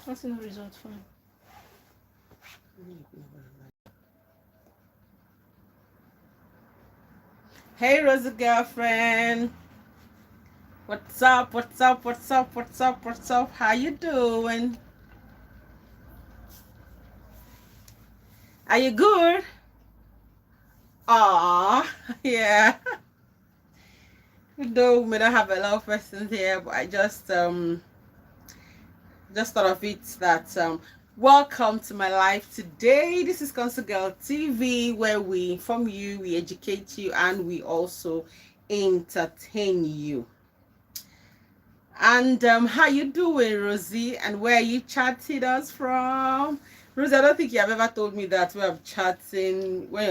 What's the result for me? Hey, Rosie girlfriend. What's up? What's up? What's up? What's up? What's up? How you doing? Are you good? Aw, yeah. Though we don't have a lot of questions here, but I just thought of it that welcome to my life today. This is Council Girl TV, where we inform you, we educate you, and we also entertain you. And how you doing, Rosie? And where you chatting us from? Rosie, I don't think you have ever told me that where you're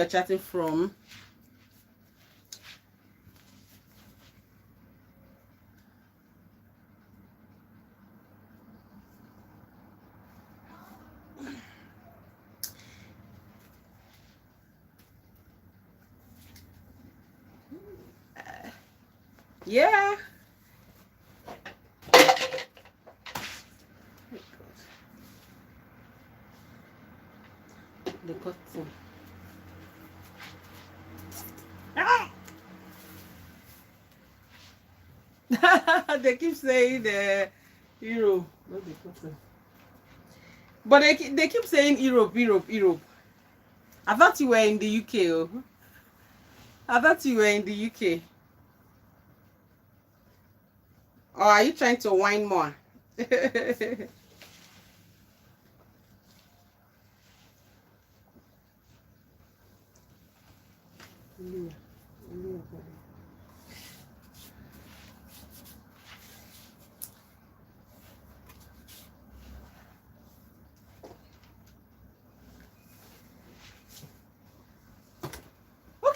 chatting from. Yeah. The cotton. Ah! They keep saying the Europe, not the cotton. But they keep saying Europe, Europe, Europe. I thought you were in the UK. Oh. I thought you were in the UK. Or are you trying to whine more? Okay,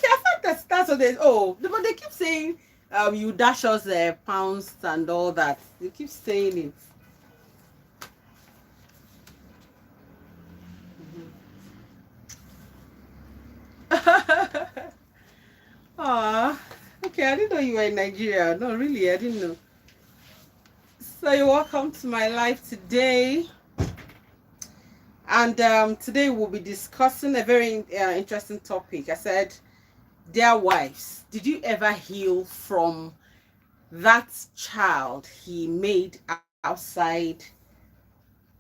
I thought that's what they. Oh, but they keep saying you dash us pounds and all that. They keep saying it. Ah, okay. I didn't know you were in Nigeria. No, really, I didn't know. So you're welcome to my life today. And today we'll be discussing a very interesting topic. I said, dear wives, did you ever heal from that child he made outside?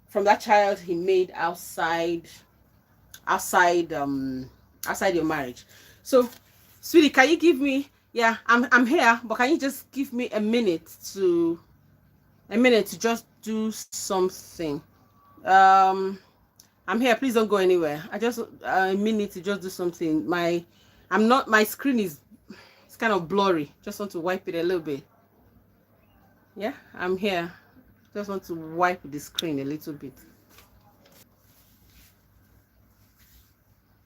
From that child he made outside your marriage. So, sweetie, can you give me? Yeah, I'm here, but can you just give me a minute to just do something? I'm here. Please don't go anywhere. I just a minute to just do something. My screen is it's kind of blurry. Just want to wipe it a little bit. Yeah, I'm here. Just want to wipe the screen a little bit.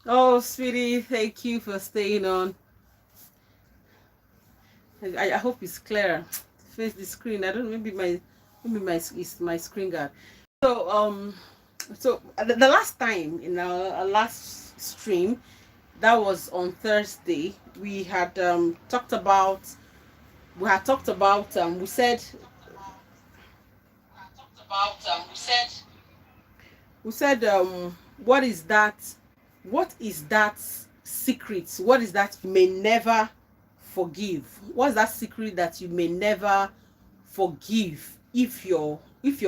Oh, sweetie, thank you for staying on. I hope it's clear. Face the screen. I don't. Maybe my screen guard. So the last time in our last stream, that was on Thursday, we had talked about we said what is that secret, what is that you may never forgive, what's that secret that you may never forgive if your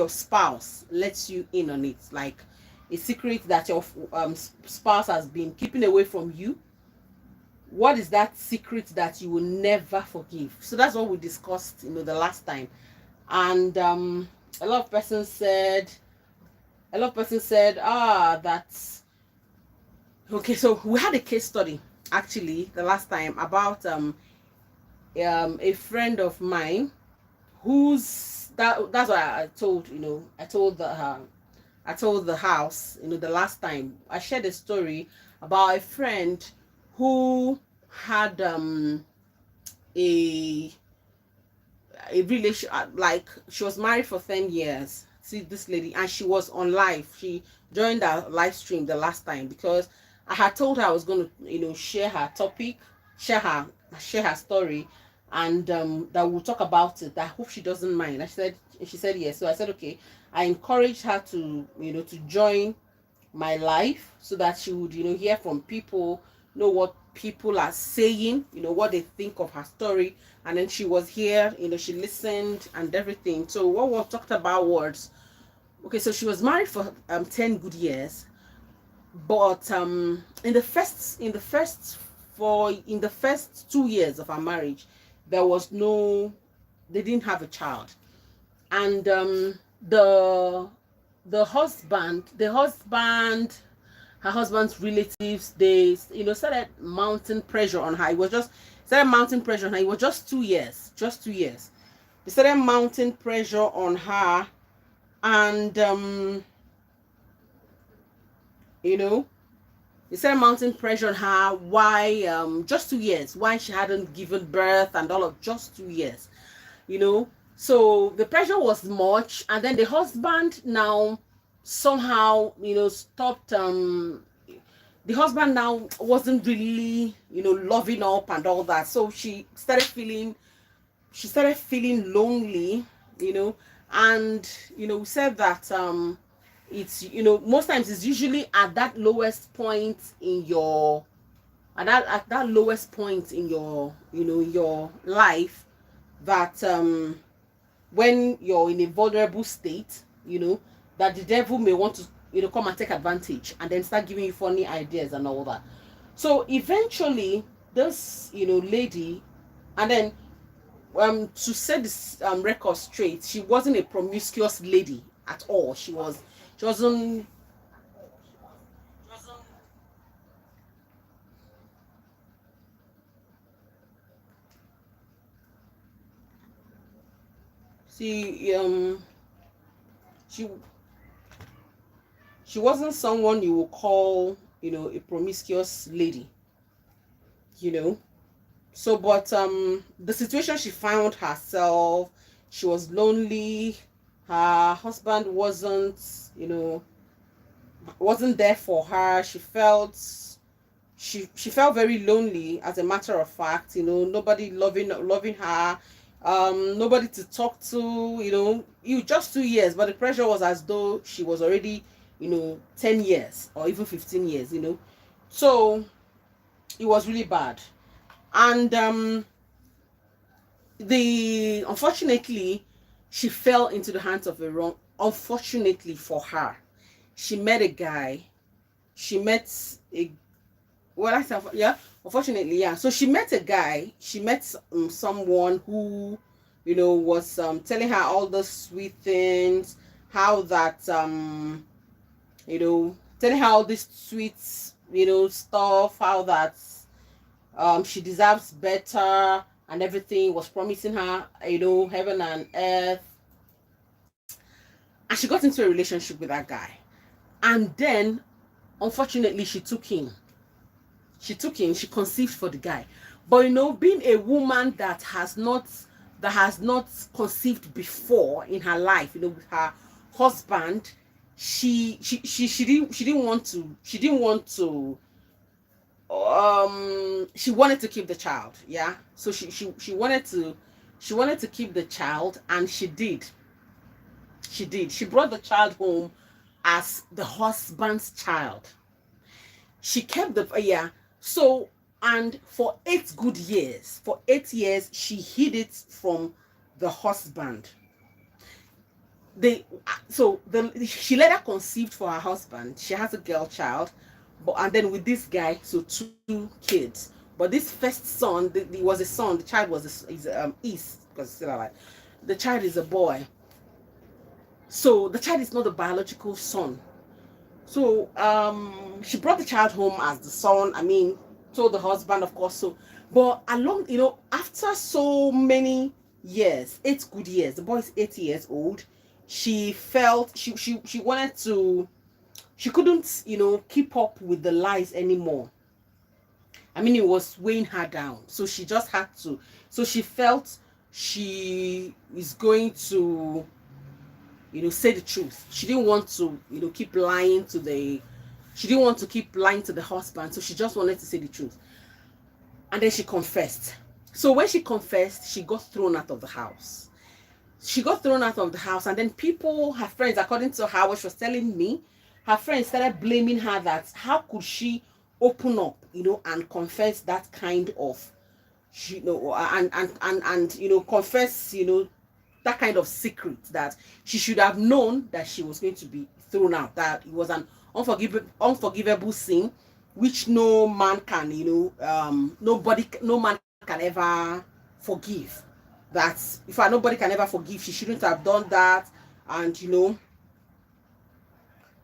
spouse lets you in on it, like a secret that your spouse has been keeping away from you. What is that secret that you will never forgive? So that's what we discussed, the last time. And a lot of persons said that's okay. So we had a case study actually the last time about a friend of mine that's what I told I told the house, the last time I shared a story about a friend who had a relation, like she was married for 10 years. See this lady, and she was on live. She joined our live stream the last time because I had told her I was going to, share her topic, share her story, and that we'll talk about it. I hope she doesn't mind. She said yes. So I said okay. I encouraged her to, to join my life so that she would, hear from people, know what people are saying, what they think of her story. And then she was here, she listened and everything. So what we talked about was, okay, so she was married for 10 good years, but in the first 2 years of her marriage, there was no, they didn't have a child. And the husband, her husband's relatives, they, started mounting pressure on her. It was just started mounting pressure on her. It was just 2 years, they started mounting pressure on her. And they started mounting pressure on her. Why? Just 2 years, why she hadn't given birth, and all of just 2 years, so the pressure was much. And then the husband now somehow, stopped. The husband now wasn't really, loving up and all that. So she started feeling lonely, and we said that it's, most times it's usually at that lowest point in your, at that lowest point in your, your life, that when you're in a vulnerable state, that the devil may want to, come and take advantage and then start giving you funny ideas and all that. So eventually this, lady, and then to set this record straight, she wasn't a promiscuous lady at all. She wasn't she she she wasn't someone you would call, a promiscuous lady, you know. So, but the situation she found herself, she was lonely. Her husband wasn't there for her. She felt very lonely, as a matter of fact. Nobody loving her, nobody to talk to. You just 2 years, but the pressure was as though she was already 10 years or even 15 years. So it was really bad. And the unfortunately, she fell into the hands of the wrong. Unfortunately for her, she met a guy. She met a well, I said, yeah. Unfortunately, yeah. So she met a guy. She met someone who, was telling her all the sweet things. How that telling her all this sweet, stuff. How that she deserves better and everything, was promising her, heaven and earth. And she got into a relationship with that guy. And then, unfortunately, she took him. She conceived for the guy. But being a woman that has not conceived before in her life, with her husband, she didn't want to, she wanted to keep the child. Yeah. So she wanted to keep the child, and she did. She brought the child home as the husband's child. She kept the, yeah. So, and for 8 years, she hid it from the husband. She later conceived for her husband. She has a girl child, and then with this guy, so 2 kids. But this first son, it was a son. The child was East, because it's still alive. The child is a boy. So the child is not a biological son. So she brought the child home as the son. I mean, told the husband, of course. So, but along, after so many years, 8 good years, the boy is 80 years old. She felt she wanted to. She couldn't, keep up with the lies anymore. I mean, it was weighing her down. So she just had to. So she felt she is going to, say the truth. She didn't want to, keep lying to the. She didn't want to keep lying to the husband. So she just wanted to say the truth. And then she confessed. So when she confessed, she got thrown out of the house. She got thrown out of the house, and then people, her friends, according to her, what she was telling me, her friends started blaming her that how could she open up, and confess that kind of, and confess, that kind of secret, that she should have known that she was going to be thrown out, that it was an unforgivable sin, which no man can, no man can ever forgive. That if nobody can ever forgive, she shouldn't have done that. And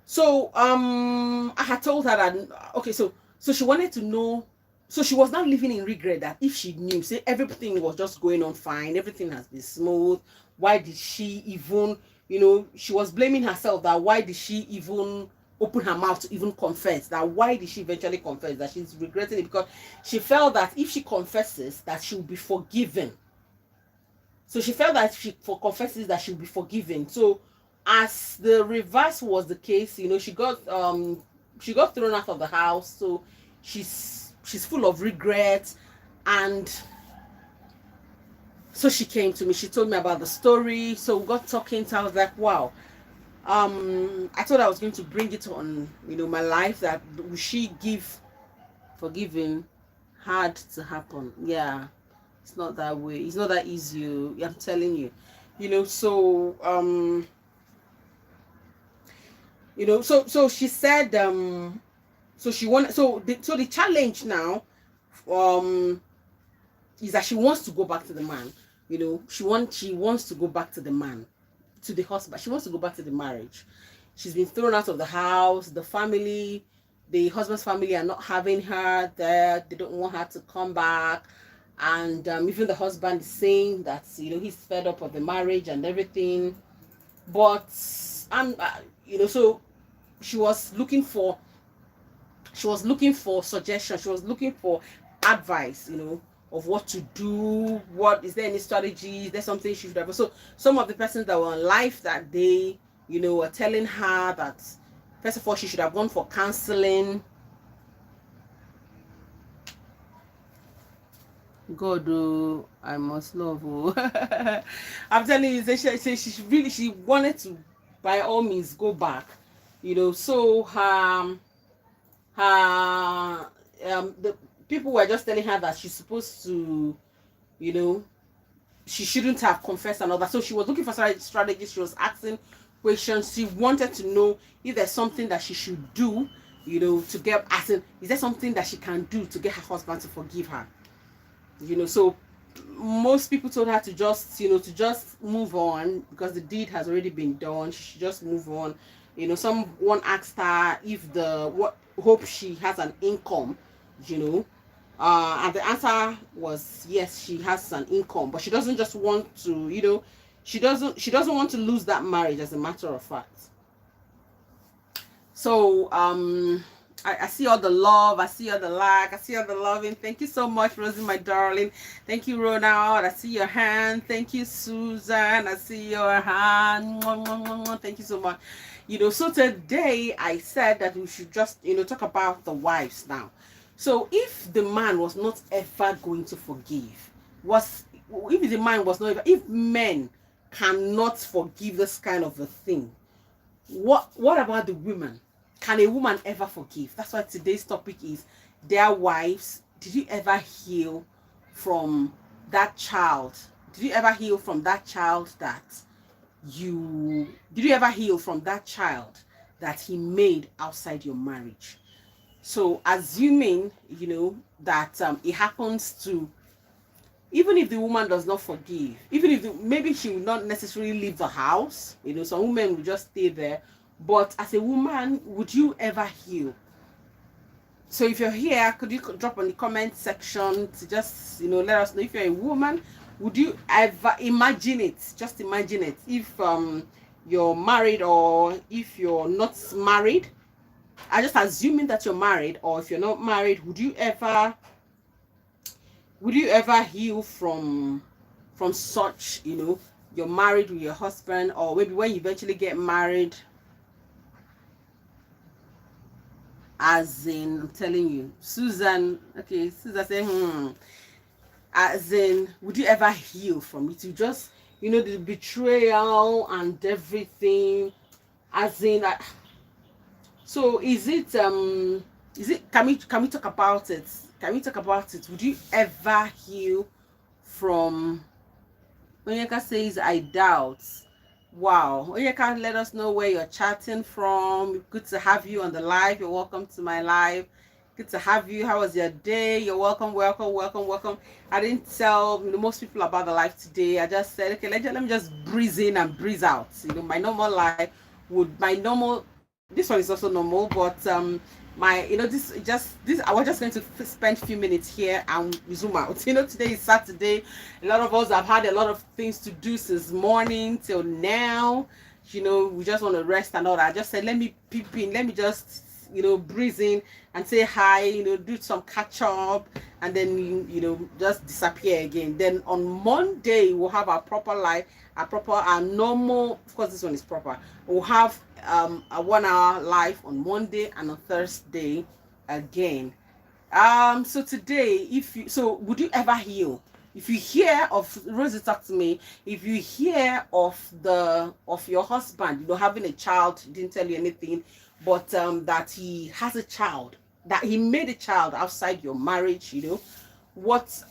so I had told her that, okay, so she wanted to know. So she was not living in regret, that if she knew, say everything was just going on fine, everything has been smooth, why did she even, she was blaming herself, that why did she even open her mouth to even confess, that why did she eventually confess, that she's regretting it, because she felt that if she confesses, that she will be forgiven. So she felt that if she confesses, that she'll be forgiven. So as the reverse was the case, she got thrown out of the house. So she's full of regret. And so she came to me, she told me about the story. So we got talking. So I was like, wow. I thought I was going to bring it on, my life, that will she give forgiving hard to happen. Yeah, it's not that way. It's not that easy. I'm telling you. So so she said, so she wanted, so the challenge now is that she wants to go back to the man. She wants to go back to the man, to the husband. She wants to go back to the marriage. She's been thrown out of the house. The husband's family are not having her there. They don't want her to come back. And even the husband is saying that he's fed up of the marriage and everything. But so she was looking for suggestions. She was looking for advice, of what to do. What is there, any strategy? Is there something she should have? So some of the persons that were on live that day, were telling her that first of all she should have gone for counseling. God, oh, I must love. Oh. I'm telling you, she wanted to, by all means, go back. So the people were just telling her that she's supposed to, she shouldn't have confessed and all that. So she was looking for strategies. She was asking questions. She wanted to know if there's something that she should do, to get, is there something that she can do to get her husband to forgive her? So most people told her to just, move on, because the deed has already been done. She should just move on. Someone asked her if what hope she has an income, and the answer was yes, she has an income, but she doesn't just want to, she doesn't want to lose that marriage, as a matter of fact. So I see all the love, I see all the like, I see all the loving. Thank you so much, Rosie, my darling. Thank you, Ronald. I see your hand. Thank you, Susan. I see your hand. Thank you so much. So today I said that we should just, talk about the wives now. So if the man was not ever going to forgive, if men cannot forgive this kind of a thing, what about the women? Can a woman ever forgive? That's why today's topic is their wives. Did you ever heal from that child? Did you ever heal from that child that he made outside your marriage? So assuming, that it happens to, even if the woman does not forgive, even if maybe she will not necessarily leave the house, some women will just stay there. But as a woman, would you ever heal? So if you're here, could you drop on the comment section to just, let us know. If you're a woman, would you ever imagine it? Just imagine it. If you're married, or if you're not married, I just assuming that you're married, or if you're not married, would you ever heal from such, you're married with your husband, or maybe when you eventually get married? As in, I'm telling you, Susan. Okay, Susan saying, As in, would you ever heal from it? You just, the betrayal and everything. As in, so can we talk about it? Can we talk about it? Would you ever heal from? Onyeka says, I doubt. Wow. Onyeka, let us know where you're chatting from. Good to have you on the live. You're welcome to my live. Good to have you. How was your day? You're welcome, welcome, welcome, welcome. I didn't tell most people about the live today. I just said, okay, let me just breeze in and breeze out. My normal life this one is also normal, but this I was just going to spend a few minutes here and zoom out. Today is Saturday. A lot of us have had a lot of things to do since morning till now. We just want to rest and all that. I just said, let me peep in, let me just breeze in and say hi, do some catch up, and then just disappear again. Then on Monday we'll have our proper life, our normal, of course this one is proper. We'll have a 1 hour live on Monday and on Thursday again. So today, would you ever heal? If you hear of, Rosie, talk to me. If you hear of your husband, having a child, didn't tell you anything, but that he has a child, that he made a child outside your marriage, what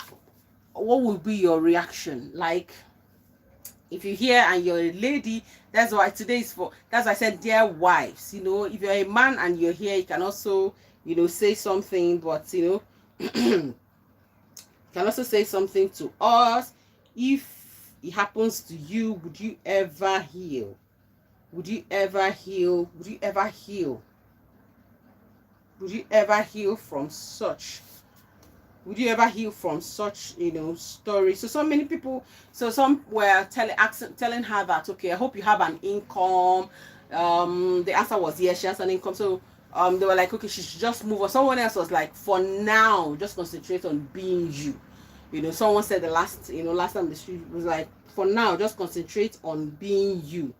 will be your reaction? Like, if you're here and you're a lady, that's why I said, dear wives, if you're a man and you're here, you can also, say something, but, you can also say something to us. If it happens to you, would you ever heal? Would you ever heal? Would you ever heal? Would you ever heal from such? Would you ever heal from such, story? So many people, some were telling her that, okay, I hope you have an income. The answer was yes, she has an income. So they were like, okay, she should just move on. Someone else was like, for now, just concentrate on being you. Someone said last time the street was like, for now, just concentrate on being you.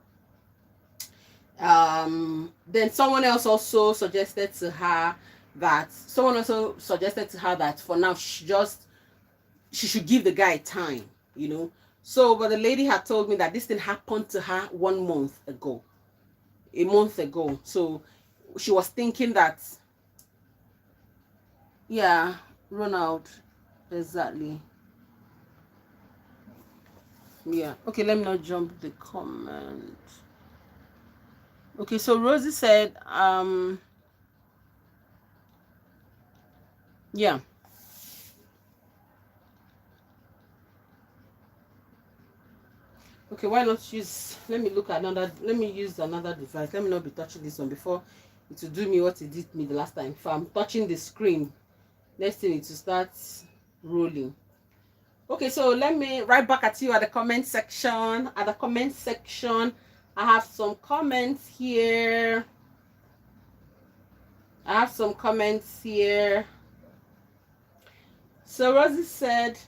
Then someone else also suggested to her that for now she should give the guy time, So, but the lady had told me that this thing happened to her a month ago. So she was thinking that, yeah, Ronald, exactly. Yeah. Okay, let me not jump the comment. Okay, so Rosie said, yeah. Okay, why not let me use another device. Let me not be touching this one before it will do me what it did me the last time. If I'm touching the screen, next thing it will start rolling. Okay, so let me right back at you at the comment section. At the comment section, I have some comments here. So Rosie said,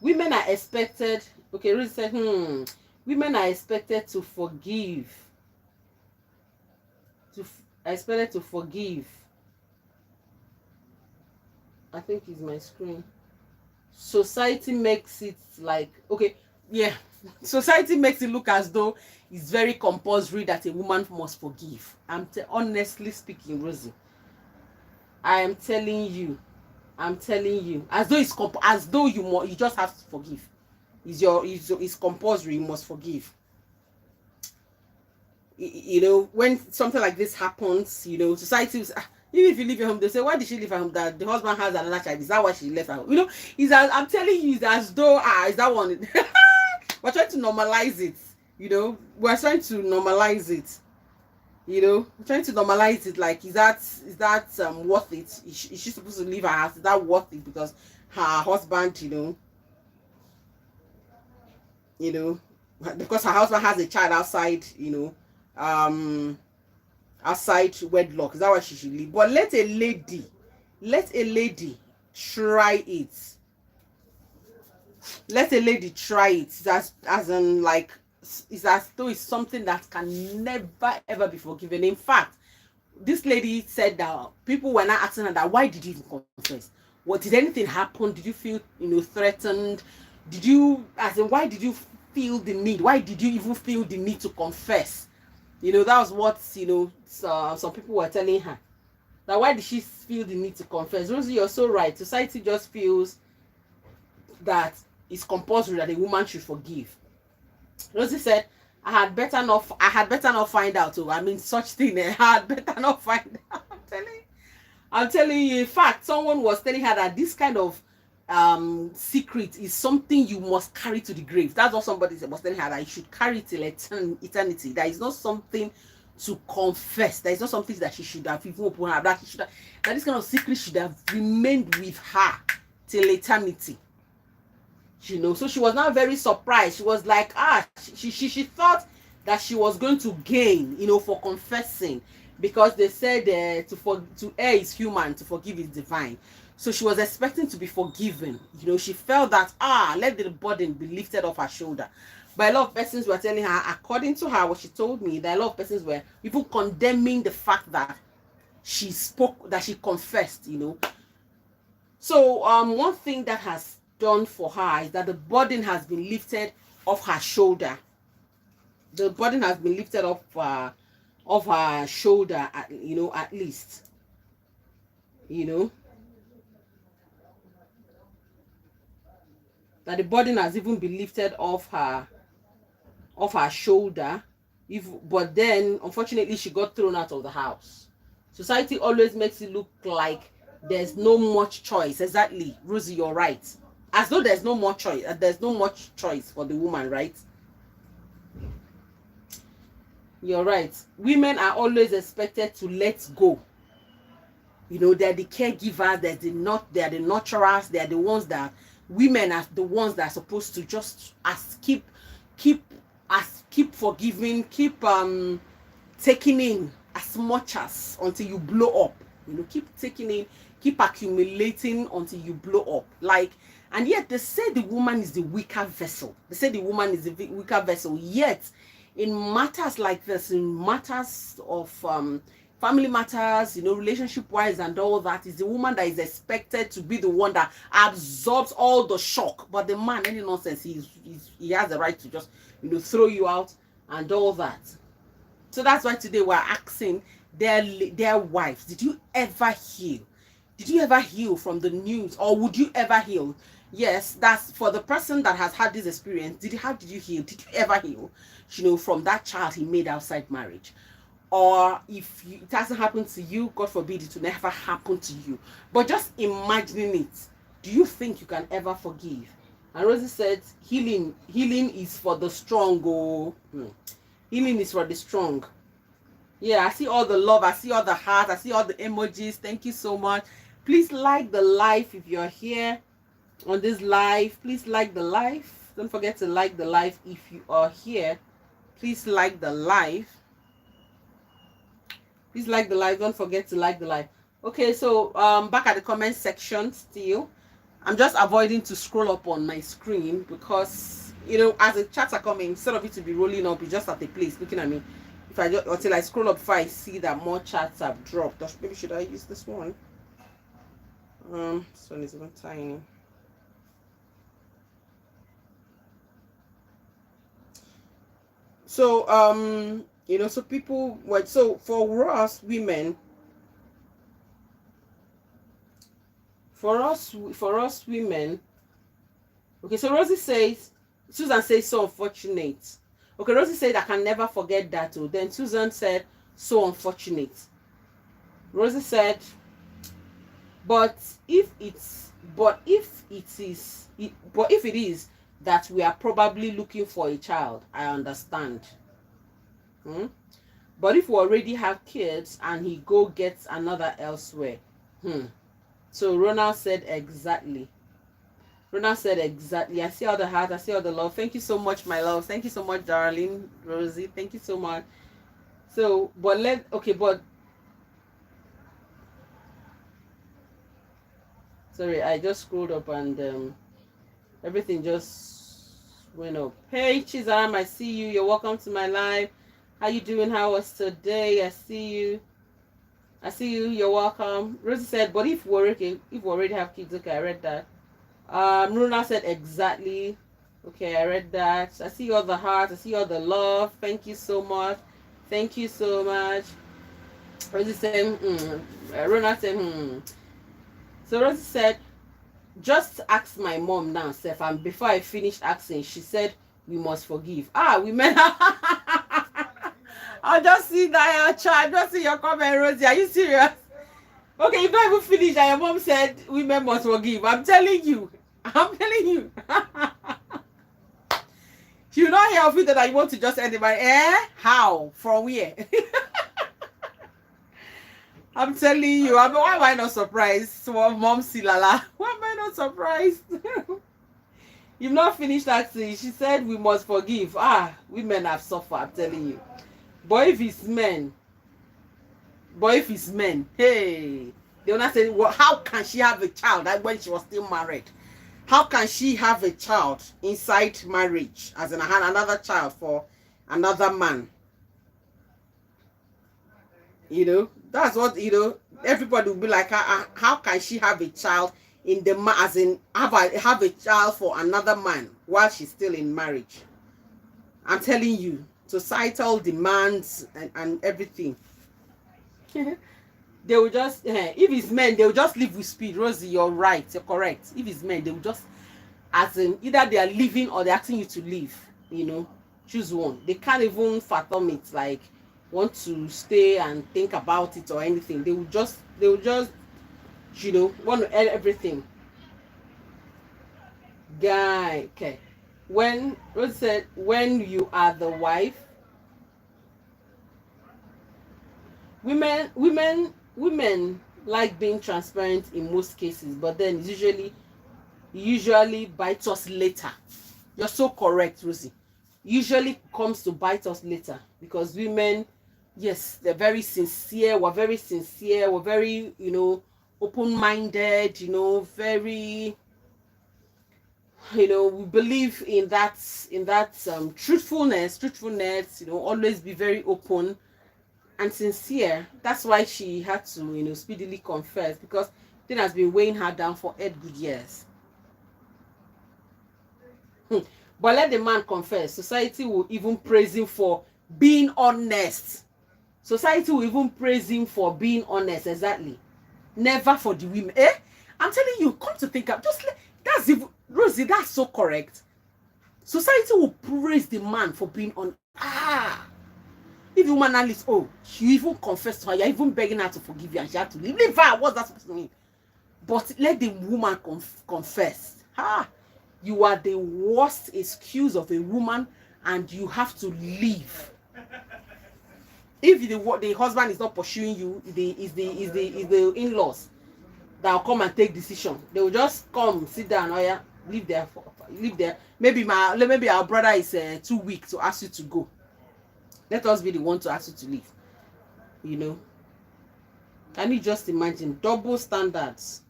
women are expected, okay, Rosie said, women are expected to forgive. Expected to forgive. I think it's my screen. Society makes it like, okay, yeah. Society makes it look as though it's very compulsory that a woman must forgive. Honestly speaking, Rosie, I am telling you, as though you just have to forgive. It's compulsory. You must forgive. When something like this happens, society is, even if you leave your home, they say, why did she leave her home? That the husband has another child. Is that why she left her home? I'm telling you, it's as though is that one. We're trying to normalize it. We're trying to normalize it. We're trying to normalize it. Like, is that worth it? Is she supposed to leave her house? Is that worth it? Because her husband, because her husband has a child outside, outside wedlock. Is that why she should leave? But let a lady try it. Let a lady try it. As in, like, it's as though it's something that can never ever be forgiven. In fact, this lady said that people were not asking her that, why did you even confess? What, did anything happen? Did you feel, threatened? Did you, as in, why did you feel the need? Why did you even feel the need to confess? That was what, some people were telling her. That why did she feel the need to confess? Rosie, you're so right. Society just feels that it's compulsory that a woman should forgive. Rosie said, I had better not find out. Oh, I mean, such thing. I had better not find out. I'm telling you. In fact, someone was telling her that this kind of secret is something you must carry to the grave. That's what somebody was telling her, that you should carry till eternity. That is not something to confess. That is not something that she should have even opened her. That this kind of secret should have remained with her till eternity. So she was now very surprised. She was like, she thought that she was going to gain, for confessing, because they said to err is human, to forgive is divine. So she was expecting to be forgiven. She felt that, let the burden be lifted off her shoulder. But a lot of persons were telling her, according to her, what she told me, that a lot of persons were even condemning the fact that she spoke, that she confessed, So one thing that has done for her is that the burden has been lifted off her shoulder. The burden has been lifted off her shoulder, at least. That the burden has even been lifted off her shoulder. But then unfortunately she got thrown out of the house. Society always makes it look like there's no much choice. Exactly, Rosie, you're right. As though there's no more choice. There's no much choice for the woman, right? You're right. Women are always expected to let go. They're the caregivers. They're the nurturers. They're the ones that, women are the ones that are supposed to just keep forgiving, keep taking in as much as until you blow up. Keep taking in, keep accumulating until you blow up. And yet they say the woman is the weaker vessel. Yet in matters like this, in matters of family matters, relationship wise and all that, is the woman that is expected to be the one that absorbs all the shock. But the man, any nonsense, he has the right to just throw you out and all that. So that's why today we're asking their wives, did you ever heal? Did you ever heal from the news? Or would you ever heal? Yes, that's for the person that has had this experience. How did you heal? Did you ever heal, from that child he made outside marriage? Or if it hasn't happened to you, God forbid it will never happen to you. But just imagining it, do you think you can ever forgive? And Rosie said, healing is for the strong. Healing is for the strong. Yeah, I see all the love. I see all the heart. I see all the emojis. Thank you so much. Please like the live if you're here on this live. Please like the live. Don't forget to like the live if you are here. Please like the live. Please like the live. Don't forget to like the live. Okay, so back at the comment section still. I'm just avoiding to scroll up on my screen because as the chats are coming, instead of it to be rolling up, it's just at a place looking at me. If I just until I scroll up, if I see that more chats have dropped, maybe should I use this one? This one is even tiny. So so people were, so for us women, for us women, okay, so Rosie says, Susan says, so unfortunate. Okay, Rosie said, I can never forget that. Oh, then Susan said, so unfortunate. Rosie said, but if it is that we are probably looking for a child, I understand. But if we already have kids and he go gets another elsewhere, So Ronald said exactly. I see all the heart. I see all the love. Thank you so much, my love. Thank you so much, darling Rosie. Thank you so much. So, sorry, I just scrolled up and everything just went up. Hey, Chizam, I see you. You're welcome to my live. How you doing? How was today? I see you. I see you. You're welcome. Rosie said, but if we already have kids, okay, I read that. Runa said exactly. Okay, I read that. I see all the heart. I see all the love. Thank you so much. Thank you so much. Rosie said, Runa said, So Rosie said, just ask my mom now, Seth. And before I finished asking, she said, we must forgive. Women. I'll just see that your child. Just see your comment, Rosie. Are you serious? Okay, you've not even finished. And your mom said, women must forgive. I'm telling you. I'm telling you. You not hear of it that you want to just end it by how? From where? I'm telling you. Why am I not surprised? So, mom Silala. Why am I not surprised? You've not finished asking. She said we must forgive. Women have suffered, I'm telling you. But if it's men, hey, they will not say, well, how can she have a child when she was still married? How can she have a child inside marriage, as in another child for another man? You know, that's what, everybody will be like, how can she have a child in the as in have a child for another man while she's still in marriage? I'm telling you, societal demands and everything. They will just, if it's men, they will just live with speed. Rosie, you're right, you're correct. If it's men, they will just, as in, either they are leaving or they're asking you to leave, choose one. They can't even fathom it, like, want to stay and think about it or anything. They will just, want to end everything. Guy, okay. When Rosie said, when you are the wife, women like being transparent in most cases, but then usually bite us later. You're so correct, Rosie. Usually comes to bite us later, because women, yes, they're very sincere. We're very sincere. We're very, open-minded. Very, we believe in that truthfulness. Always be very open and sincere. That's why she had to, speedily confess, because thing has been weighing her down for 8 good years. But let the man confess. Society will even praise him for being honest. Society will even praise him for being honest. Exactly. Never for the women. I'm telling you, come to think of, that's even, Rosie, that's so correct. Society will praise the man for being honest. If the woman analyst, you even confess to her, you're even begging her to forgive you, and she had to leave. Leave her. What's that supposed to mean? But let the woman confess. You are the worst excuse of a woman, and you have to leave. If the husband is not pursuing you, is the in-laws that will come and take decision. They will just come, sit down, leave there. Maybe our brother is too weak to ask you to go. Let us be the one to ask you to leave. Can you just imagine double standards?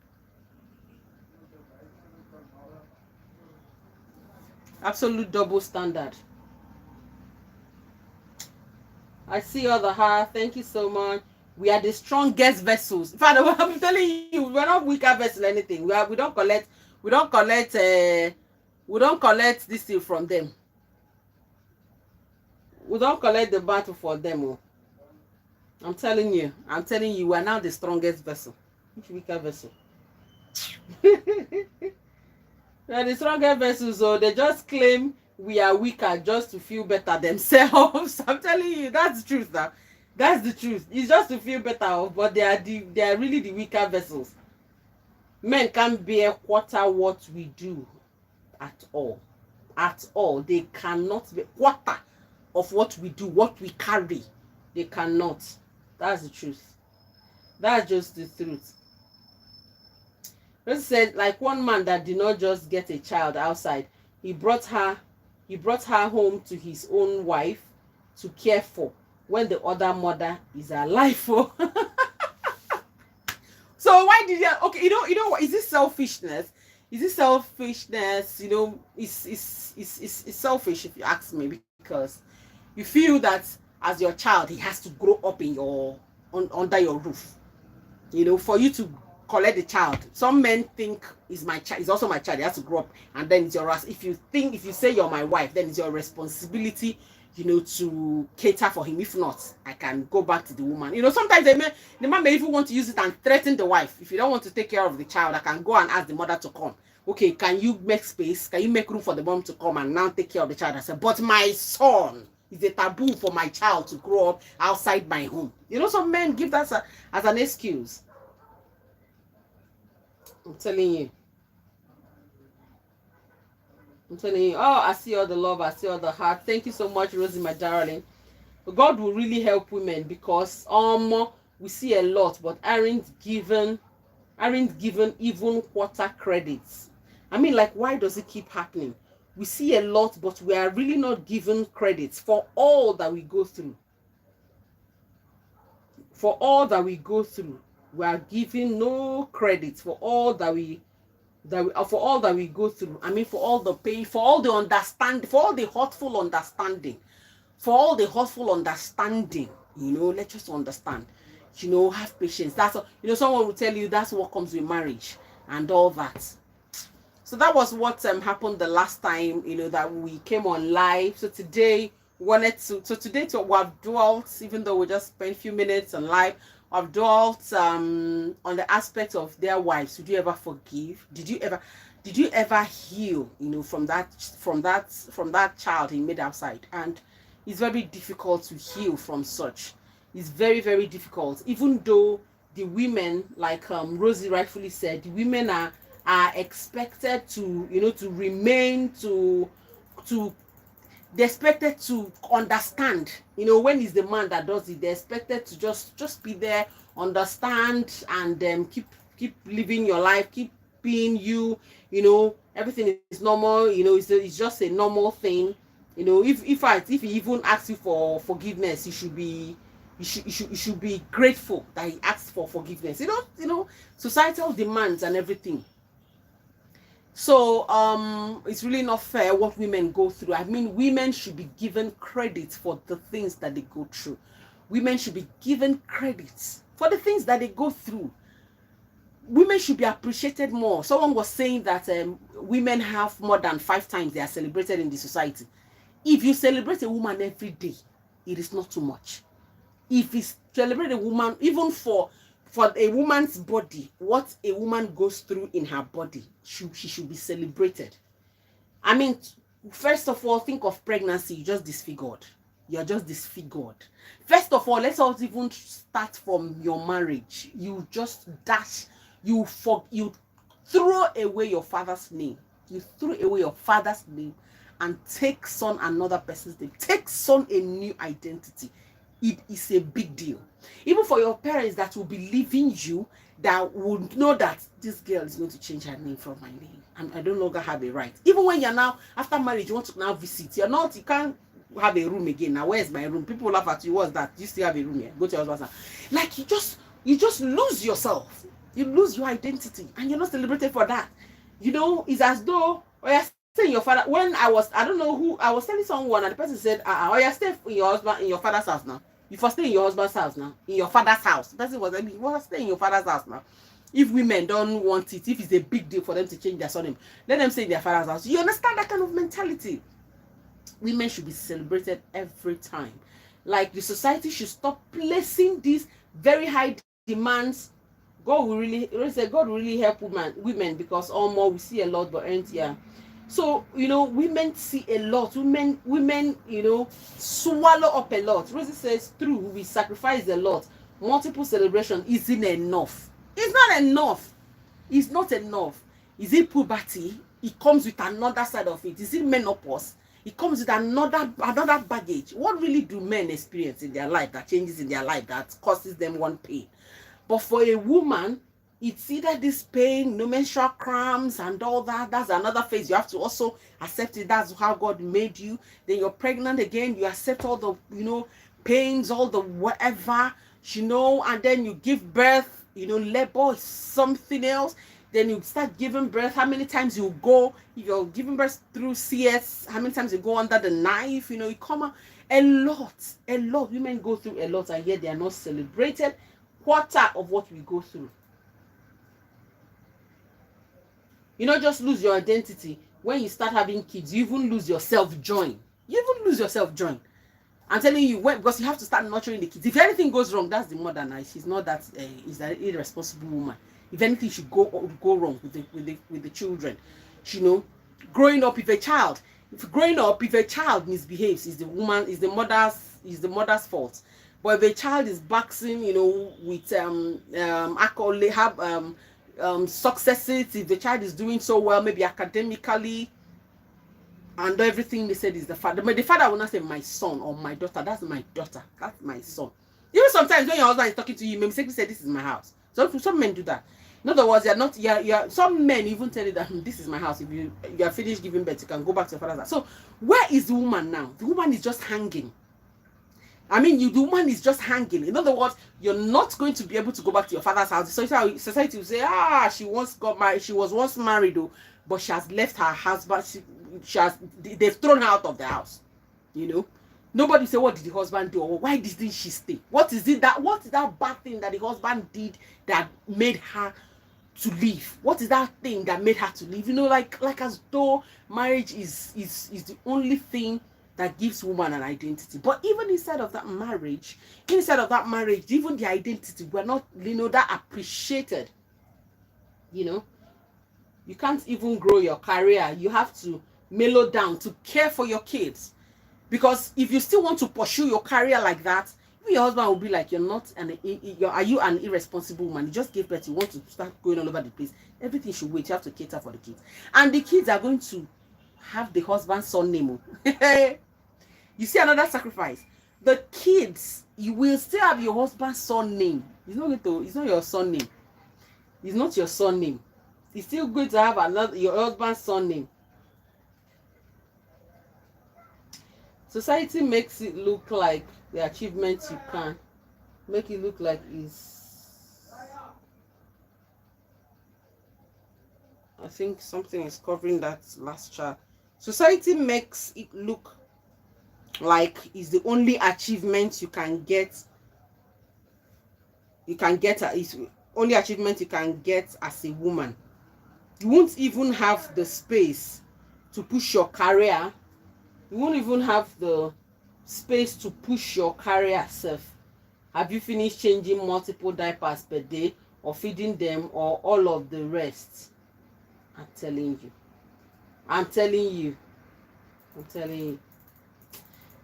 Absolute double standard. I see all the heart. Thank you so much. We are the strongest vessels. In fact, I'm telling you, we're not weaker vessels or anything. We don't collect this thing from them. We don't collect the battle for them. I'm telling you, we are now the strongest vessel. Which weaker vessel? We are the strongest vessels, so they just claim we are weaker just to feel better themselves. I'm telling you, that's the truth now. That's the truth. It's just to feel better, but they are really the weaker vessels. Men can't bear quarter what we do at all. At all. They cannot be quarter of what we do, what we carry. They cannot. That's the truth. That's just the truth. Rosie said, like one man that did not just get a child outside, he brought her home to his own wife to care for when the other mother is alive. So why did you? Okay, you know what? Is this selfishness? It's selfish if you ask me, because you feel that as your child he has to grow up in under your roof. you know, for you to collect the child. Some men think is my child, is also my child. He has to grow up, and then it's your if you think, if you say you're my wife, then it's your responsibility, you know, to cater for him. If not, I can go back to the woman. You know, sometimes the man may even want to use it and threaten the wife. If you don't want to take care of the child, I can go and ask the mother to come. Okay, can you make space? Can you make room for the mom to come and now take care of the child? I said, but my son, it's a taboo for my child to grow up outside my home. You know, some men give that as an excuse. I'm telling you. I'm telling you. Oh, I see all the love. I see all the heart. Thank you so much, Rosie, my darling. God will really help women, because we see a lot, but aren't given even quarter credits. I mean, like, why does it keep happening? We see a lot, but we are really not given credits for all that we go through. For all that we go through, we are given no credit for all that we for all that we go through. I mean, for all the pain, for all the understanding, for all the hurtful understanding, you know, let's just understand, you know, have patience. That's all, you know, someone will tell you that's what comes with marriage and all that. So that was what happened the last time, you know, that we came on live. So today we have dwelt, even though we just spent a few minutes on live, I've dwelt on the aspect of their wives. Did you ever forgive? Did you ever heal, you know, from that child he made outside? And it's very difficult to heal from such. It's very, very difficult. Even though the women, like Rosie rightfully said, the women are expected to, you know, to remain, they're expected to understand, you know, when it's the man that does it, they're expected to just be there, understand, and keep living your life, keep being you, you know, everything is normal, you know, it's just a normal thing. You know, if he even asks you for forgiveness, you should be grateful that he asked for forgiveness. You know, societal demands and everything. So it's really not fair what women go through. I mean, women should be given credit for the things that they go through. Women should be given credit for the things that they go through. Women should be appreciated more. Someone was saying that women have more than 5 times they are celebrated in the society. If you celebrate a woman every day, it is not too much. If you celebrate a woman, even for a woman's body, what a woman goes through in her body, she should be celebrated. I mean, first of all, think of pregnancy. You're just disfigured. You're just disfigured. First of all, let's also even start from your marriage. You just dash. You throw away your father's name. You throw away your father's name and take on another person's name. Take on a new identity. It is a big deal. Even for your parents that will be leaving you, that would know that this girl is going to change her name from my name, and I don't longer have a right. Even when you're now, after marriage, you want to now visit, you can't have a room again. Now, where's my room? People laugh at you. What's that? You still have a room here? Go to your husband's house. Like, you just lose yourself. You lose your identity, and you're not celebrated for that. You know, it's as though, oh, you're staying your father. When I don't know who, I was telling someone, and the person said, oh, you're staying in your father's house now. You first stay in your husband's house now, in your father's house. The person was like, you want to stay in your father's house now. If women don't want it, if it's a big deal for them to change their surname, let them stay in their father's house. You understand that kind of mentality? Women should be celebrated every time. Like, the society should stop placing these very high demands. God will really help women, because we see a lot, but ain't yeah. So, you know, women see a lot. Women, you know, swallow up a lot. Rosie says, true, we sacrifice a lot. Multiple celebration isn't enough. It's not enough. It's not enough. Is it puberty? It comes with another side of it. Is it menopause? It comes with another baggage. What really do men experience in their life that changes in their life that causes them one pain? But for a woman, it's either this pain, no menstrual cramps and all that. That's another phase. You have to also accept it. That's how God made you. Then you're pregnant again. You accept all the, you know, pains, all the whatever, you know, and then you give birth, you know, labor is something else. Then you start giving birth. How many times you go, if you're giving birth through CS, how many times you go under the knife, you know, you come out. A lot. Women go through a lot, and yet they are not celebrated. quarter of what we go through. You not just lose your identity. When you start having kids, you even lose your self-joy. You even lose your self-joy. I'm telling you, because you have to start nurturing the kids. If anything goes wrong, that's the mother now. She's not that is that irresponsible woman. If anything should go wrong with the children, you know, growing up with a child. If a child misbehaves, is the mother's fault. But if a child is boxing, you know, with alcohol, they have successes. If the child is doing so well, maybe academically, and everything, they said is the father. But the father will not say my son or my daughter. That's my daughter. That's my son. Even sometimes when your husband is talking to you, you may mistakenly say this is my house. So some men do that. In other words, you're not. You're. Some men even tell you that this is my house. If you are finished giving birth, you can go back to your father's house. So where is the woman now? The woman is just hanging. I mean, the woman is just hanging. In other words, you're not going to be able to go back to your father's house. So society will say, she once got married. She was once married, though, but she has left her husband. They've thrown her out of the house. You know, nobody say what did the husband do or why didn't she stay? What is that bad thing that the husband did that made her to leave? What is that thing that made her to leave? You know, like as though marriage is the only thing that gives woman an identity. But even inside of that marriage, even the identity, we're not, you know, that appreciated. You know, you can't even grow your career. You have to mellow down to care for your kids. Because if you still want to pursue your career like that, your husband will be like, are you an irresponsible woman? You just gave birth, you want to start going all over the place. Everything should wait. You have to cater for the kids. And the kids are going to have the husband's surname. You see another sacrifice. The kids, you will still have your husband's surname. It's not your surname. It's not your surname. It's still going to have your husband's surname. Society makes it look like the achievements you can make it look like is. I think something is covering that last chart. Society makes it look like is the only achievement you can get. Is only achievement you can get as a woman. You won't even have the space to push your career. You won't even have the space to push your career self. Have you finished changing multiple diapers per day or feeding them or all of the rest? I'm telling you.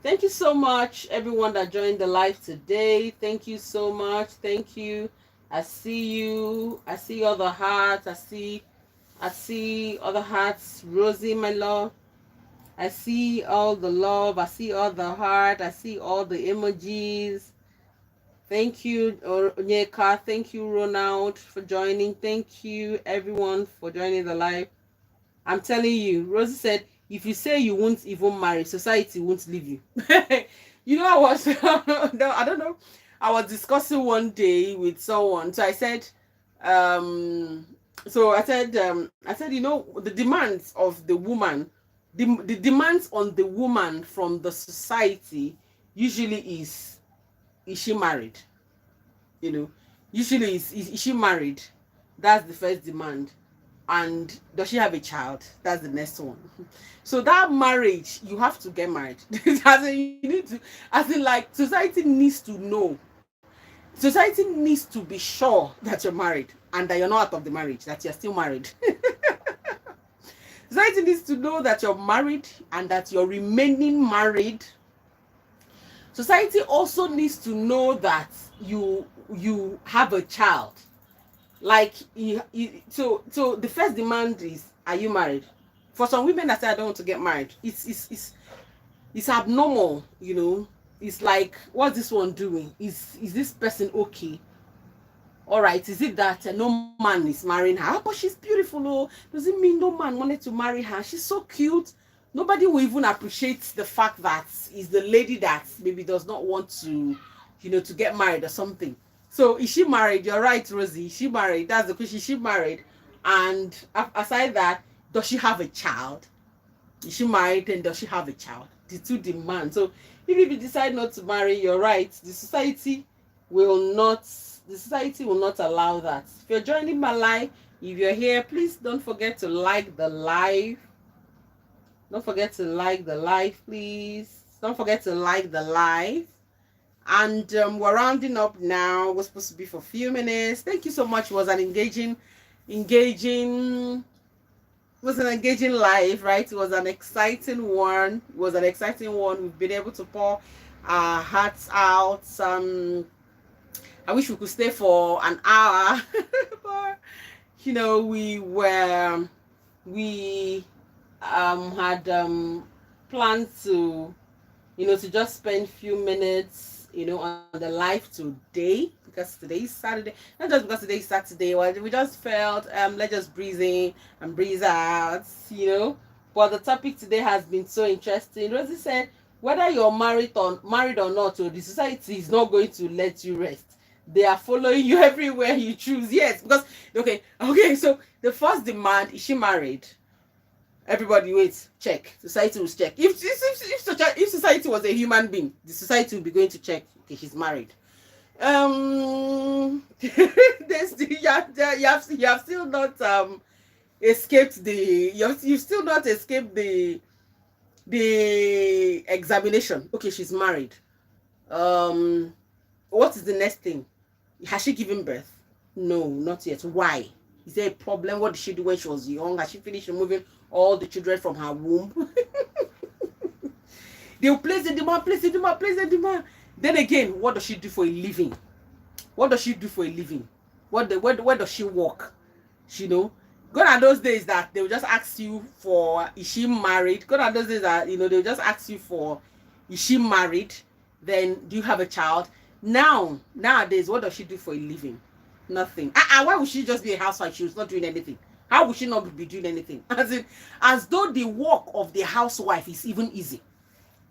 Thank you so much, everyone that joined the live today. Thank you so much. Thank you. I see you. I see all the hearts. I see all the hearts. Rosie, my love. I see all the love. I see all the heart. I see all the emojis. Thank you, Onyeka. Thank you, Ronald, for joining. Thank you, everyone, for joining the live. I'm telling you, Rosie said, if you say you won't even marry, society won't leave you. You know, I don't know. I was discussing one day with someone. So I said, you know, the demands of the woman, the demands on the woman from the society usually is she married? You know, usually is she married? That's the first demand. And does she have a child? That's the next one. So that marriage, you have to get married. Like society needs to know. Society needs to be sure that you're married and that you're not out of the marriage, that you're still married. Society needs to know that you're married and that you're remaining married. Society also needs to know that you have a child. Like so the first demand is, are you married? For some women that say I don't want to get married, it's abnormal, you know. It's like, what's this one doing? Is this person okay? All right, is it that no man is marrying her? But she's beautiful. Oh, does it mean no man wanted to marry her? She's so cute. Nobody will even appreciate the fact that is the lady that maybe does not want to, you know, to get married or something. So is she married? You're right, Rosie. Is she married? That's the question. Is she married? And aside that, does she have a child? Is she married and does she have a child? The two demands. So if you decide not to marry, you're right. The society will not The society will not allow that. If you're joining my live, if you're here, please don't forget to like the live. Don't forget to like the live, please. Don't forget to like the live. And we're rounding up now. We're supposed to be for a few minutes. Thank you so much. It was an engaging live, right? It was an exciting one. We've been able to pour our hearts out. I wish we could stay for an hour, but we had planned to to just spend a few minutes on the live today, because today is Saturday. Not just because today is Saturday, well, we just felt let's just breathe in and breathe out. But the topic today has been so interesting. Rosie said, whether you're married or not, the society is not going to let you rest. They are following you everywhere you choose. Yes, because okay, so the first demand, is she married? Everybody wait, check. Society will check. If society was a human being, the society will be going to check. Okay, she's married. There's you have still not escaped the you've still not escaped the examination. Okay, she's married. What is the next thing? Has she given birth? No, not yet. Why? Is there a problem? What did she do when she was young? Has she finished removing all the children from her womb? They'll place the demand. Then again, what does she do for a living? Where does she work? Gone are those days that they'll just ask you for, is she married? Gone are those days that they'll just ask you for, is she married? Then do you have a child? Nowadays, what does she do for a living? Nothing. Why would she just be a housewife? She was not doing anything. How would she not be doing anything? As though the work of the housewife is even easy.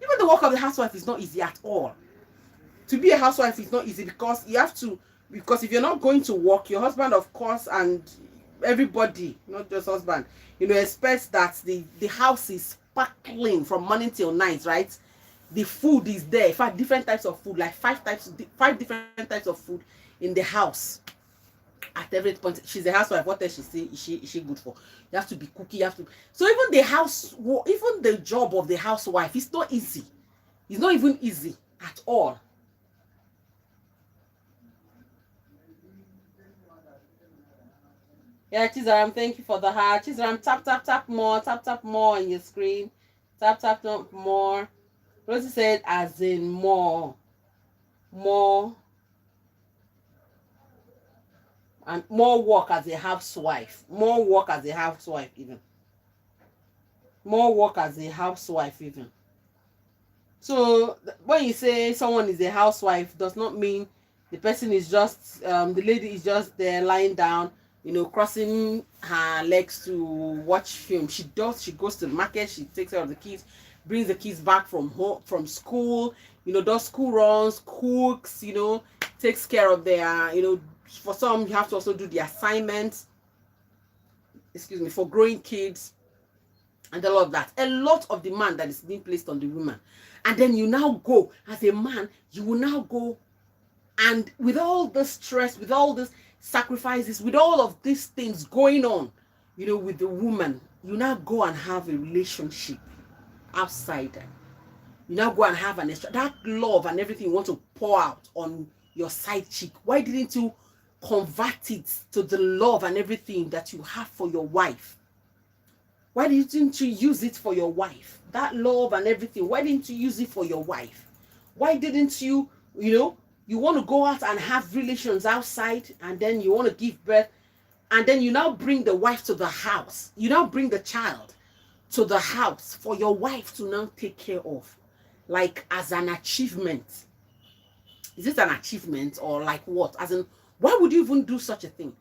Even the work of the housewife is not easy at all. To be a housewife is not easy, because if you're not going to work, your husband, of course, and everybody, not just husband, expects that the house is sparkling from morning till night, right? The food is there. In fact, different types of food, like five different types of food in the house. At every point, she's a housewife. What else is she good for? You have to be cooking. So even the job of the housewife is not easy. It's not even easy at all. Yeah, Chizaram, thank you for the heart. Chizaram, tap more on your screen. Tap more. Rosie said, as in more, and more work as a housewife. More work as a housewife, even. So when you say someone is a housewife, does not mean the person is just the lady is just there lying down, crossing her legs to watch film. She goes to the market, she takes care of the kids, brings the kids back from school, does school runs, cooks, takes care of their, for some you have to also do the assignments, for growing kids and all of that. A lot of demand that is being placed on the woman. And then you now go, as a man, you will now go, and with all the stress, with all this sacrifices, with all of these things going on, with the woman, you now go and have a relationship outside them. You now go and have that love and everything you want to pour out on your side chick. Why didn't you convert it to the love and everything that you have for your wife? Why didn't you use it for your wife? That love and everything, why didn't you use it for your wife? Why didn't you, you want to go out and have relations outside, and then you want to give birth, and then you now bring the wife to the house. You now bring the child to the house for your wife to now take care of, like as an achievement. Is it an achievement or like what? As in, why would you even do such a thing?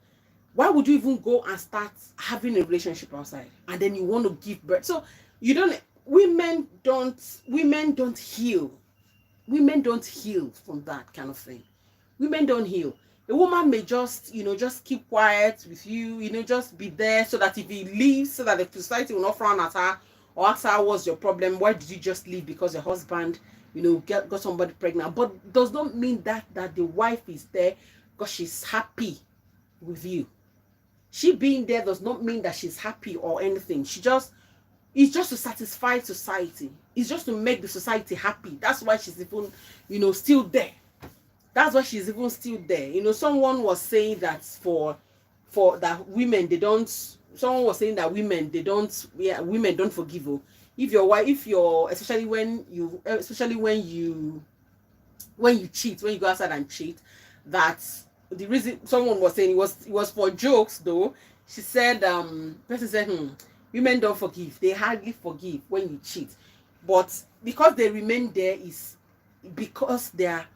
Why would you even go and start having a relationship outside, and then you want to give birth? So women don't heal. Women don't heal from that kind of thing. Women don't heal. A woman may just keep quiet with you, just be there, so that if he leaves, so that the society will not frown at her or ask her, what's your problem? Why did you just leave? Because your husband, got somebody pregnant. But does not mean that the wife is there because she's happy with you. She being there does not mean that she's happy or anything. It's just to satisfy society. It's just to make the society happy. That's why she's even, still there. That's why she's even still there. Someone was saying that for that women they don't. Someone was saying that women they don't. Yeah, women don't forgive. Oh. If your wife, especially when you cheat, when you go outside and cheat, that the reason someone was saying it was for jokes though. She said, person said, women don't forgive. They hardly forgive when you cheat, but because they remain there is because they are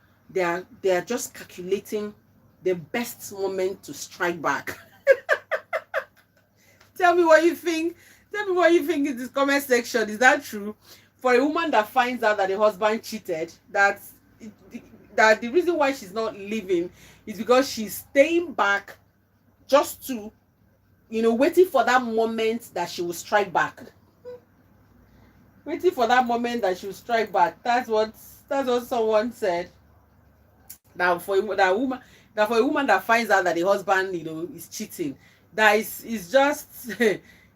just calculating the best moment to strike back. Tell me what you think. Tell me what you think in this comment section. Is that true? For a woman that finds out that the husband cheated, that the reason why she's not leaving is because she's staying back just to, waiting for that moment that she will strike back. Waiting for that moment that she will strike back. That's what someone said. That for a woman that finds out that the husband, is cheating, that is just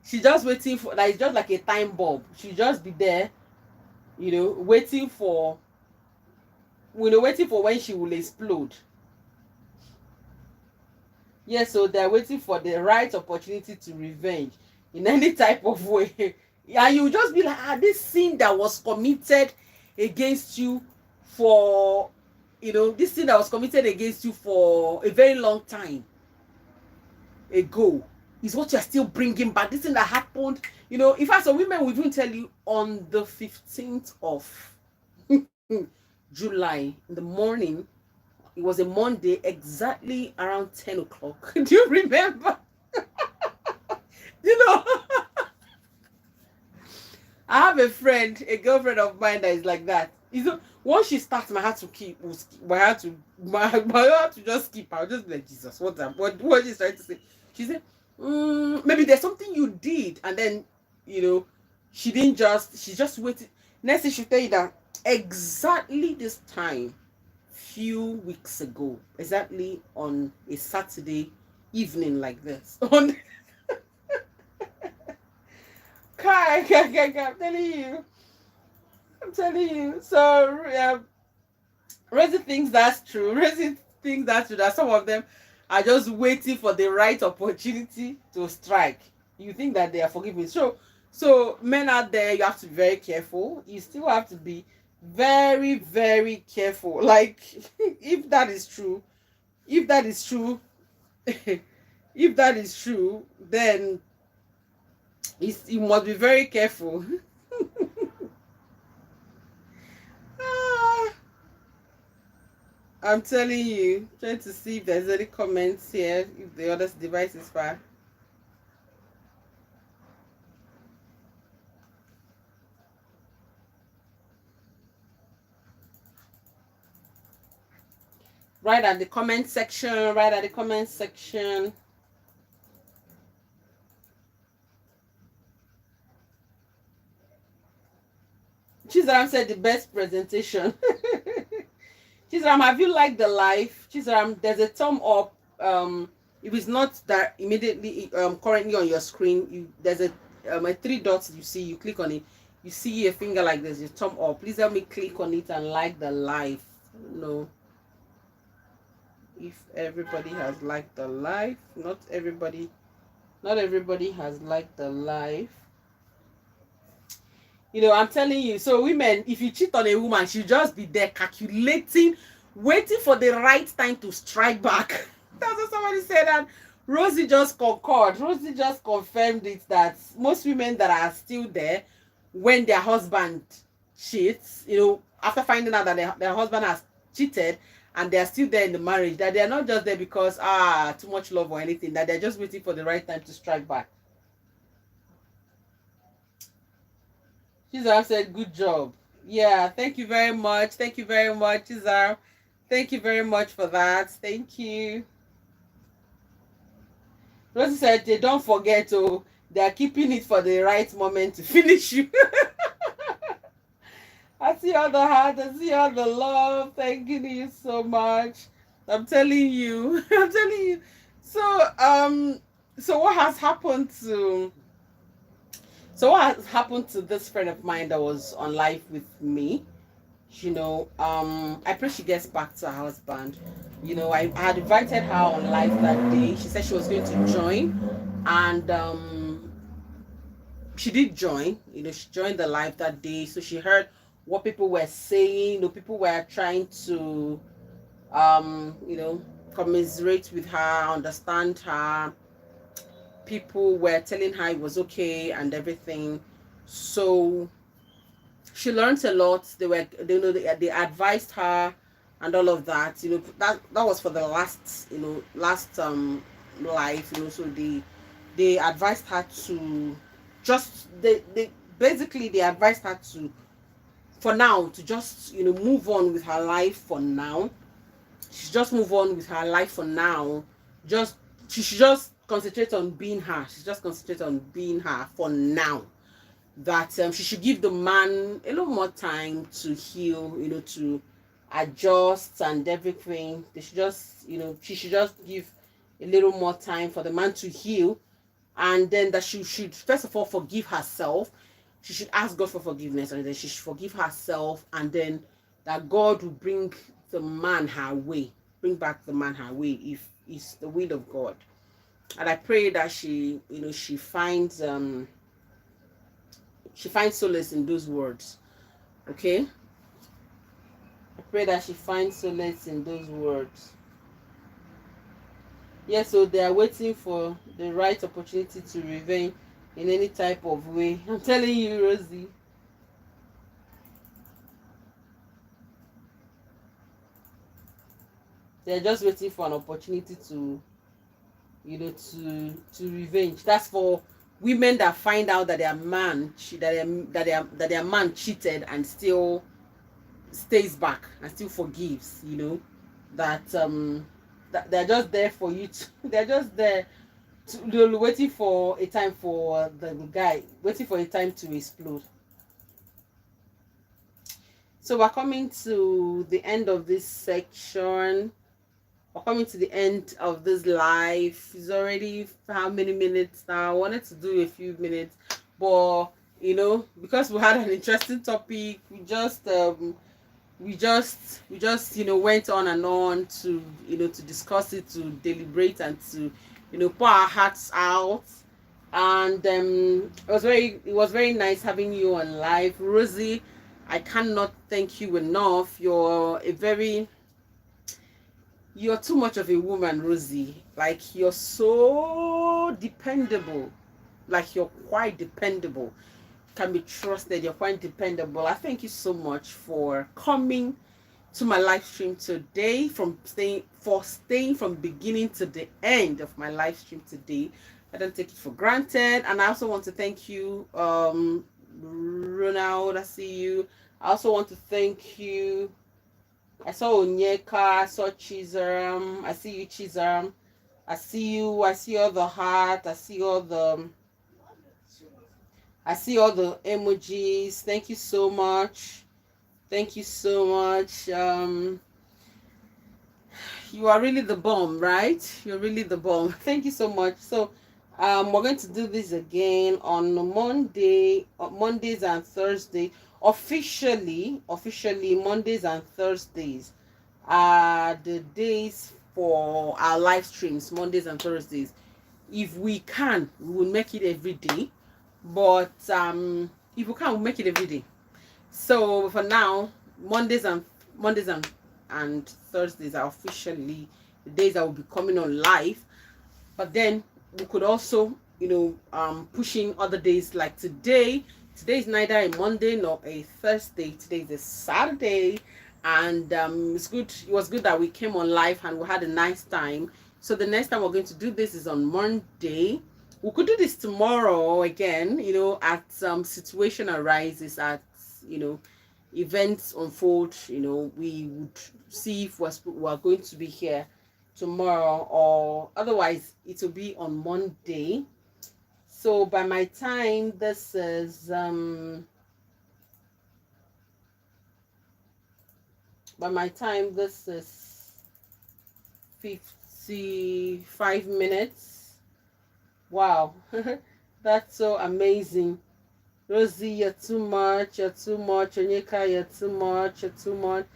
she's just waiting for that. It's just like a time bomb. She'll just be there, waiting for when she will explode. Yes, so they're waiting for the right opportunity to revenge in any type of way. And you just be like, this sin that was committed against you for, this sin that was committed against you for a very long time ago is what you're still bringing back. This thing that happened, in fact, some women will even tell you on the 15th of July in the morning. It was a Monday, exactly around 10 o'clock. Do you remember? I have a girlfriend of mine that is like that. Once she starts, my heart to just keep. I'll just be like, Jesus, what is trying to say? She said, maybe there's something you did, and then, she just waited. Next thing she'll tell you that exactly this time, few weeks ago, exactly on a Saturday evening like this. I'm telling you. So Rosie thinks that's true. That some of them are just waiting for the right opportunity to strike. You think that they are forgiving. So men out there, you have to be very careful. You still have to be very, very careful. Like, if that is true, then you must be very careful. I'm telling you, trying to see if there's any comments here, if the other device is far. Write at the comment section. Chizaram said the best presentation. Chizaram, have you liked the live? Chizaram, there's a thumb up. If it's not that immediately currently on your screen, there's a 3 dots you see. You click on it. You see a finger like this. Your thumb up. Please help me click on it and like the live. No. If everybody has liked the live, not everybody has liked the live. I'm telling you. So women, if you cheat on a woman, she'll just be there calculating, waiting for the right time to strike back. That's what somebody said, and Rosie just concurred. Rosie just confirmed it, that most women that are still there when their husband cheats, after finding out that their husband has cheated, and they're still there in the marriage, that they're not just there because too much love or anything, that they're just waiting for the right time to strike back. Chizar said, good job. Yeah, thank you very much, Chizar. Thank you very much for that. Thank you. Rosie said they don't forget, they're keeping it for the right moment to finish you. I see all the heart, I see all the love. Thank you so much. I'm telling you. I'm telling you. So so what has happened to what has happened to this friend of mine that was on live with me? I pray she gets back to her husband. I had invited her on live that day. She said she was going to join, and she did join. She joined the live that day, so she heard what people were saying. People were trying to commiserate with her, understand her. People were telling her it was okay and everything. So she learned a lot. They advised her and all of that. That was for the last life. So they advised her to just they basically they advised her to, for now, to just move on with her life for now. She just move on with her life for now. Just she should just concentrate on being her. She just concentrate on being her for now. That she should give the man a little more time to heal, to adjust and everything. They should just, she should just give a little more time for the man to heal, and then that she should first of all forgive herself. She should ask God for forgiveness, and then she should forgive herself, and then that God will bring the man her way, bring back the man her way, if it's the will of God. And I pray that she finds solace in those words. Okay, I pray that she finds solace in those words. Yes, so they are waiting for the right opportunity to revenge in any type of way. I'm telling you, Rosie. They're just waiting for an opportunity to, to revenge. That's for women that find out that their man cheated and still stays back and still forgives. That they're just there for you to, they're just there to, they're waiting for a time for the guy, waiting for a time to explode. So we're coming to the end of this section. We're coming to the end of this live. It's already how many minutes now? I wanted to do a few minutes, but because we had an interesting topic, we just went on and on to to discuss it, to deliberate, and to pour our hearts out. And it was very nice having you on live, Rosie. I cannot thank you enough. You're too much of a woman, Rosie. Like, you're so dependable. Like, you're quite dependable. Can be trusted. You're quite dependable. I thank you so much for coming to my live stream today, staying from beginning to the end of my live stream today. I don't take it for granted. And I also want to thank you, Ronald. I see you. I also want to thank you. I saw Onyeka, I saw Chizaram. I see you, Chizaram. I see you. I see all the heart. I see all the emojis. Thank you so much. Thank you so much. You are really the bomb, right? You're really the bomb. Thank you so much. So we're going to do this again on Mondays and Thursdays. Officially Mondays and Thursdays are the days for our live streams. Mondays and Thursdays. If we can, we will make it every day. But if we can, we'll make it every day. So for now, Mondays and Thursdays are officially the days that will be coming on live. But then we could also, push in other days, like today. Today is neither a Monday nor a Thursday. Today is a Saturday, and it's good. It was good that we came on live and we had a nice time. So the next time we're going to do this is on Monday. We could do this tomorrow again, at some situation arises, at events unfold. We would see if we're going to be here tomorrow, or otherwise it will be on Monday. So by my time this is 55 minutes. Wow. That's so amazing. Rosie, you're too much. You're too much. Onyeka, you're too much. You're too much.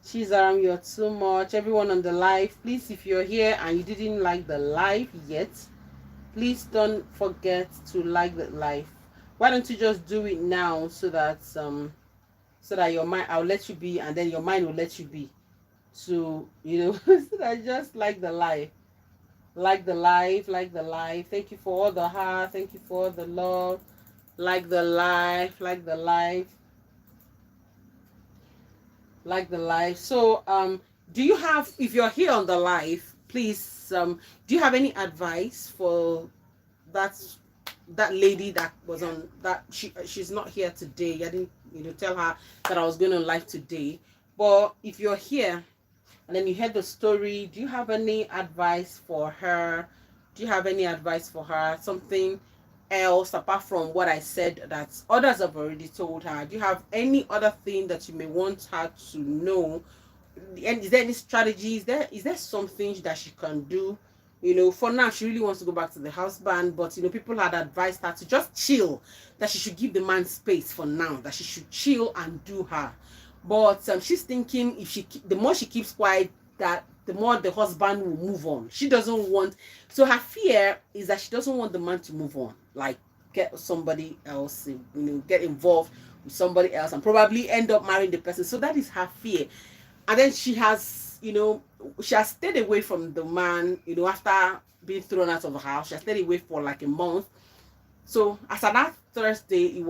Chizaram, you're too much. Everyone on the live, please, if you're here and you didn't like the live yet, please don't forget to like the live. Why don't you just do it now so that your mind, I'll let you be, and then your mind will let you be. So so that just like the live. Like the live, like the live. Thank you for all the heart. Thank you for all the love. Like the live, like the live, like the live. So do you have, if you're here on the live, please do you have any advice for that lady that was on that she's not here today? I didn't tell her that I was going to live today. But if you're here and then you heard the story, do you have any advice for her? Do you have any advice for her? Something else apart from what I said that others have already told her? Do you have any other thing that you may want her to know? And is there any strategy? Is there something that she can do? For now, she really wants to go back to the husband, but people had advised her to just chill, that she should give the man space for now, that she should chill and do her. But she's thinking the more she keeps quiet, that the more the husband will move on. She doesn't want, so her fear is that she doesn't want the man to move on, like get somebody else, get involved with somebody else and probably end up marrying the person. So that is her fear. And then she has stayed away from the man, after being thrown out of the house. She has stayed away for like a month. So as of that Thursday,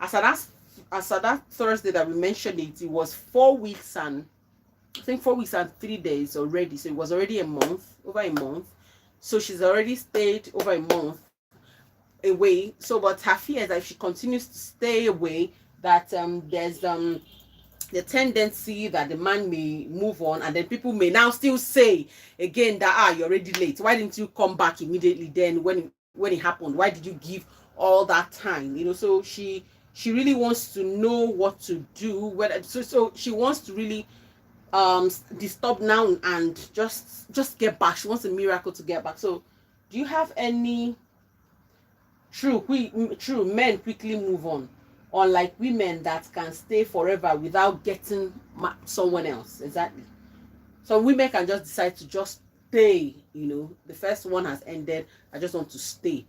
that Thursday that we mentioned it was 4 weeks and I think 4 weeks and 3 days already. So it was already over a month. So she's already stayed over a month away. So, but her fear is that if she continues to stay away, that there's the tendency that the man may move on, and then people may now still say again that you're already late. Why didn't you come back immediately then when it happened? Why did you give all that time? So she really wants to know what to do. So she wants to really stop now and just get back. She wants a miracle to get back. So do you have any true men quickly move on, unlike women that can stay forever without getting someone else? Exactly. Some women can just decide to just stay, the first one has ended, I just want to stay.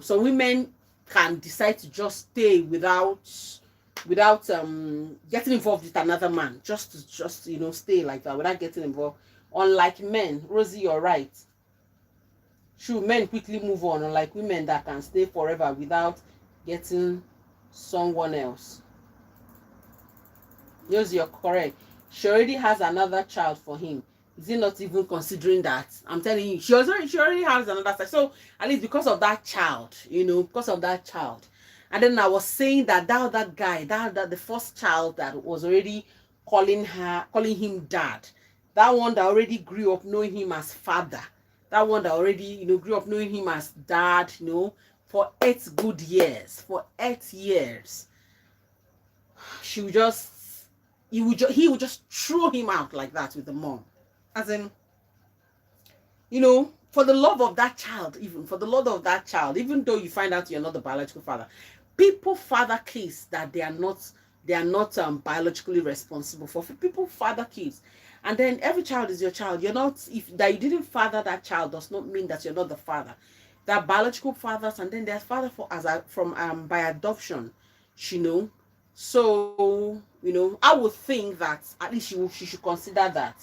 Some women can decide to just stay without getting involved with another man, just stay like that without getting involved. Unlike men, Rosie, you're right. True, men quickly move on, unlike women that can stay forever without getting someone else. Yes, you're correct. She already has another child for him. Is he not even considering that? I'm telling you, she already has another child. So at least because of that child, because of that child. And then I was saying that guy, that the first child that was already calling him dad, that one that already grew up knowing him as father, that one that already grew up knowing him as dad, for 8 good years, for 8 years, he would just throw him out like that with the mom, as in, for the love of that child, even though you find out you're not the biological father, people father kids that they are not biologically responsible for. People father kids, and then every child is your child. You're not, if that you didn't father that child does not mean that you're not the father. There are biological fathers, and then there's father from by adoption, So I would think that at least she should consider that.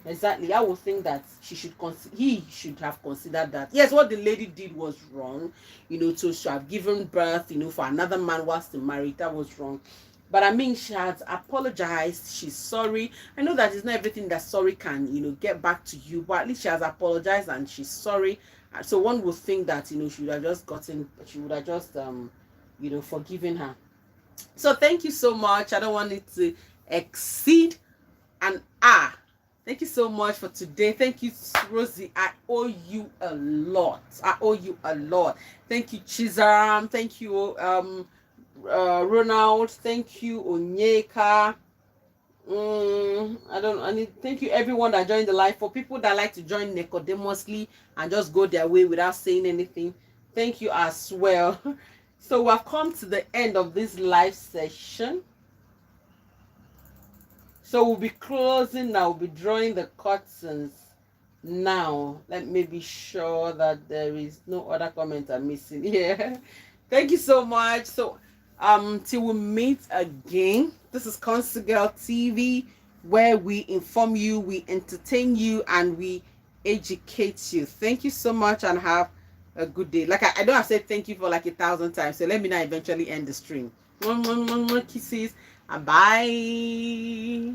Exactly. I would think that he should have considered that. Yes, what the lady did was wrong, to have given birth, for another man whilst married. That was wrong. But I mean, she has apologized. She's sorry. I know that it's not everything that sorry can, get back to you, but at least she has apologized and she's sorry. And so one would think that, she would have just forgiven her. So thank you so much. I don't want it to exceed an hour. Thank you so much for today. Thank you, Rosie. I owe you a lot. Thank you, Chizaram. Thank you, Ronald. Thank you, Onyeka. I need thank you everyone that joined the live. For people that like to join Nicodemously and just go their way without saying anything, thank you as well. So we have come to the end of this live session. So we'll be closing now. We'll be drawing the curtains now. Let me be sure that there is no other comment I'm missing here. Thank you so much. So till we meet again, this is Council Girl TV, where we inform you, we entertain you, and we educate you. Thank you so much and have a good day. Like I know I've said thank you for like 1,000 times, so let me now eventually end the stream. Kisses and bye.